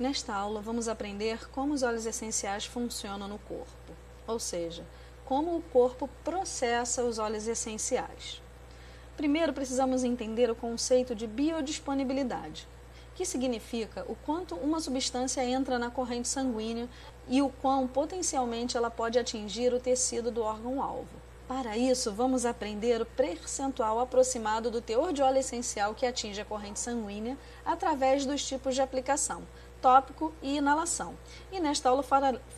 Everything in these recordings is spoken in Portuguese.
Nesta aula vamos aprender como os óleos essenciais funcionam no corpo, ou seja, como o corpo processa os óleos essenciais. Primeiro precisamos entender o conceito de biodisponibilidade, que significa o quanto uma substância entra na corrente sanguínea e o quão potencialmente ela pode atingir o tecido do órgão-alvo. Para isso, vamos aprender o percentual aproximado do teor de óleo essencial que atinge a corrente sanguínea através dos tipos de aplicação, tópico e inalação. E nesta aula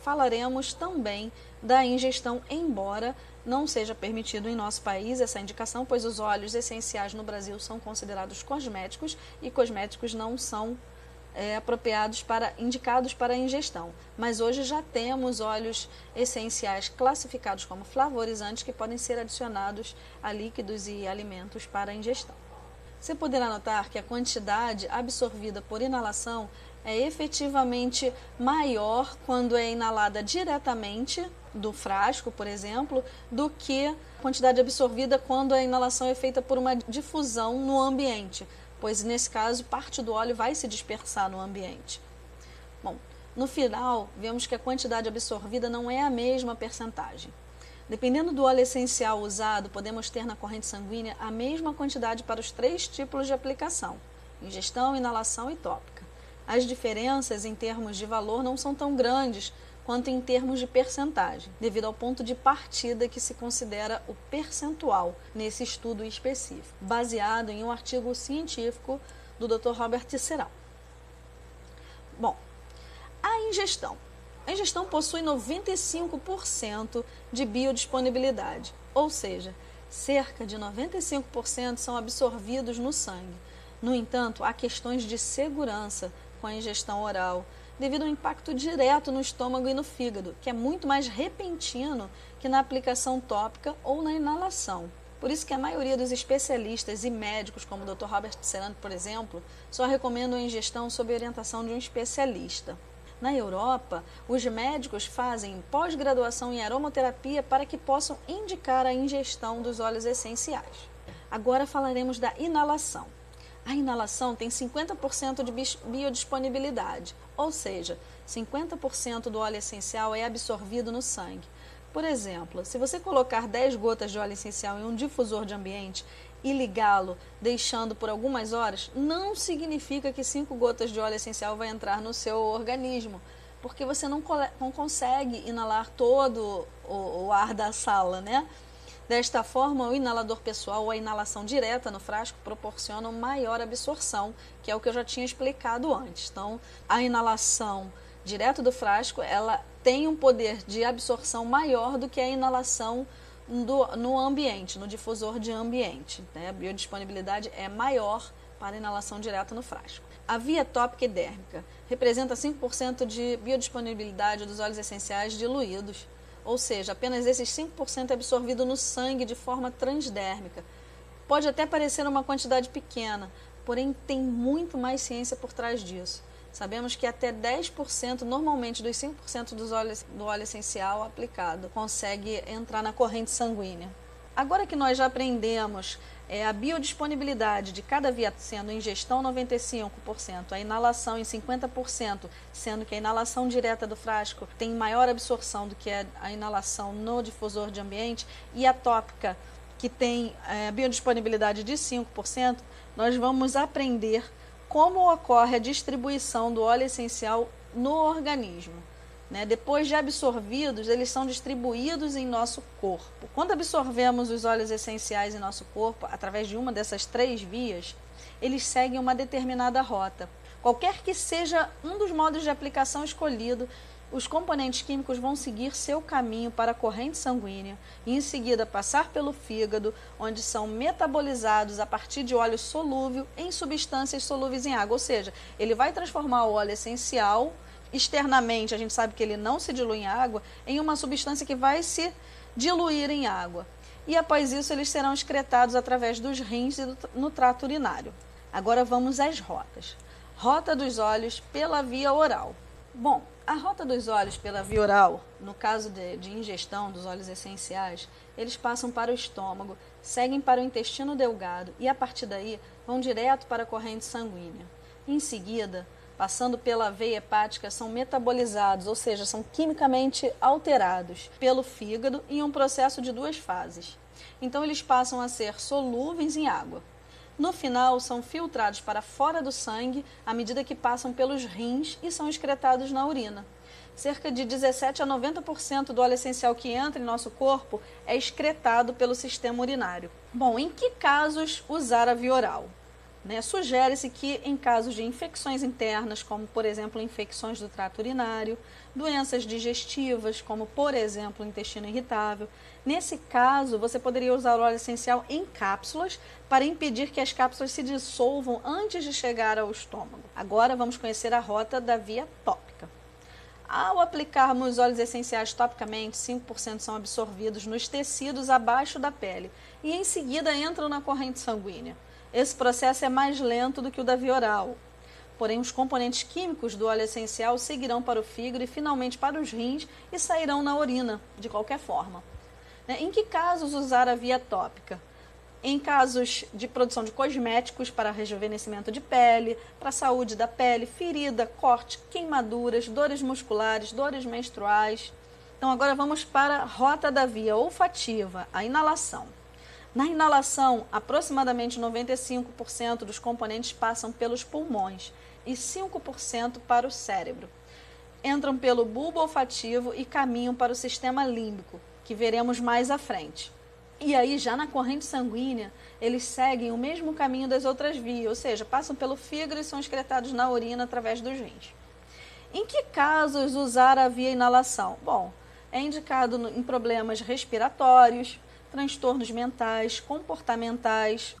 falaremos também da ingestão, embora não seja permitido em nosso país essa indicação, pois os óleos essenciais no Brasil são considerados cosméticos e cosméticos não são indicados para ingestão. Mas hoje já temos óleos essenciais classificados como flavorizantes que podem ser adicionados a líquidos e alimentos para ingestão. Você poderá notar que a quantidade absorvida por inalação é efetivamente maior quando é inalada diretamente do frasco, por exemplo, do que a quantidade absorvida quando a inalação é feita por uma difusão no ambiente, pois nesse caso parte do óleo vai se dispersar no ambiente. Bom, no final, vemos que a quantidade absorvida não é a mesma percentagem. Dependendo do óleo essencial usado, podemos ter na corrente sanguínea a mesma quantidade para os 3 tipos de aplicação: ingestão, inalação e tópica. As diferenças em termos de valor não são tão grandes quanto em termos de percentagem, devido ao ponto de partida que se considera o percentual nesse estudo específico, baseado em um artigo científico do Dr. Robert Serral. Bom, a ingestão. A ingestão possui 95% de biodisponibilidade, ou seja, cerca de 95% são absorvidos no sangue. No entanto, há questões de segurança com a ingestão oral, devido ao impacto direto no estômago e no fígado, que é muito mais repentino que na aplicação tópica ou na inalação. Por isso que a maioria dos especialistas e médicos, como o Dr. Robert Serral, por exemplo, só recomendam a ingestão sob orientação de um especialista. Na Europa, os médicos fazem pós-graduação em aromaterapia para que possam indicar a ingestão dos óleos essenciais. Agora falaremos da inalação. A inalação tem 50% de biodisponibilidade, ou seja, 50% do óleo essencial é absorvido no sangue. Por exemplo, se você colocar 10 gotas de óleo essencial em um difusor de ambiente e ligá-lo, deixando por algumas horas, não significa que 5 gotas de óleo essencial vai entrar no seu organismo, porque você não consegue inalar todo o ar da sala, né? Desta forma, o inalador pessoal ou a inalação direta no frasco proporcionam maior absorção, que é o que eu já tinha explicado antes. Então, a inalação direto do frasco, ela tem um poder de absorção maior do que a inalação no ambiente, no difusor de ambiente, né? A biodisponibilidade é maior para a inalação direta no frasco. A via tópica e dérmica representa 5% de biodisponibilidade dos óleos essenciais diluídos, ou seja, apenas esses 5% é absorvido no sangue de forma transdérmica. Pode até parecer uma quantidade pequena, porém tem muito mais ciência por trás disso. Sabemos que até 10%, normalmente dos 5% do óleo essencial aplicado, consegue entrar na corrente sanguínea. Agora que nós já aprendemos a biodisponibilidade de cada via, sendo ingestão 95%, a inalação em 50%, sendo que a inalação direta do frasco tem maior absorção do que a inalação no difusor de ambiente, e a tópica, que tem biodisponibilidade de 5%, nós vamos aprender como ocorre a distribuição do óleo essencial no organismo. Depois de absorvidos, eles são distribuídos em nosso corpo. Quando absorvemos os óleos essenciais em nosso corpo, através de uma dessas 3 vias, eles seguem uma determinada rota. Qualquer que seja um dos modos de aplicação escolhido, os componentes químicos vão seguir seu caminho para a corrente sanguínea e em seguida passar pelo fígado, onde são metabolizados a partir de óleo solúvel em substâncias solúveis em água. Ou seja, ele vai transformar o óleo essencial, externamente a gente sabe que ele não se dilui em água, em uma substância que vai se diluir em água. E após isso eles serão excretados através dos rins e no trato urinário. Agora vamos às rotas. Rota dos óleos pela via oral. Bom, a rota dos óleos pela via oral, no caso de ingestão dos óleos essenciais, eles passam para o estômago, seguem para o intestino delgado e a partir daí vão direto para a corrente sanguínea. Em seguida, passando pela veia hepática, são metabolizados, ou seja, são quimicamente alterados pelo fígado em um processo de 2 fases. Então, eles passam a ser solúveis em água. No final, são filtrados para fora do sangue à medida que passam pelos rins e são excretados na urina. Cerca de 17 a 90% do óleo essencial que entra em nosso corpo é excretado pelo sistema urinário. Bom, em que casos usar a via oral? Sugere-se que em casos de infecções internas, como por exemplo infecções do trato urinário, doenças digestivas, como por exemplo o intestino irritável, nesse caso você poderia usar o óleo essencial em cápsulas para impedir que as cápsulas se dissolvam antes de chegar ao estômago. Agora vamos conhecer a rota da via tópica. Ao aplicarmos óleos essenciais topicamente, 5% são absorvidos nos tecidos abaixo da pele e em seguida entram na corrente sanguínea. Esse processo é mais lento do que o da via oral. Porém, os componentes químicos do óleo essencial seguirão para o fígado e finalmente para os rins e sairão na urina, de qualquer forma. Em que casos usar a via tópica? Em casos de produção de cosméticos para rejuvenescimento de pele, para a saúde da pele, ferida, corte, queimaduras, dores musculares, dores menstruais. Então, agora vamos para a rota da via olfativa, a inalação. Na inalação, aproximadamente 95% dos componentes passam pelos pulmões e 5% para o cérebro. Entram pelo bulbo olfativo e caminham para o sistema límbico, que veremos mais à frente. E aí, já na corrente sanguínea, eles seguem o mesmo caminho das outras vias, ou seja, passam pelo fígado e são excretados na urina através dos rins. Em que casos usar a via inalação? Bom, é indicado em problemas respiratórios, transtornos mentais, comportamentais,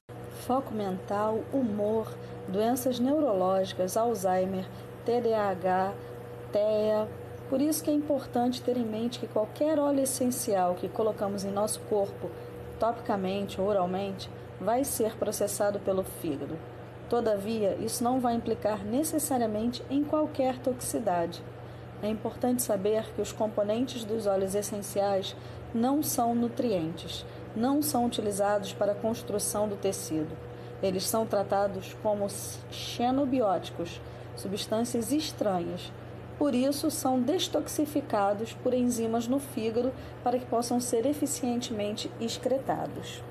foco mental, humor, doenças neurológicas, Alzheimer, TDAH, TEA. Por isso que é importante ter em mente que qualquer óleo essencial que colocamos em nosso corpo, topicamente ou oralmente, vai ser processado pelo fígado. Todavia, isso não vai implicar necessariamente em qualquer toxicidade. É importante saber que os componentes dos óleos essenciais não são nutrientes, não são utilizados para a construção do tecido. Eles são tratados como xenobióticos, substâncias estranhas. Por isso, são detoxificados por enzimas no fígado para que possam ser eficientemente excretados.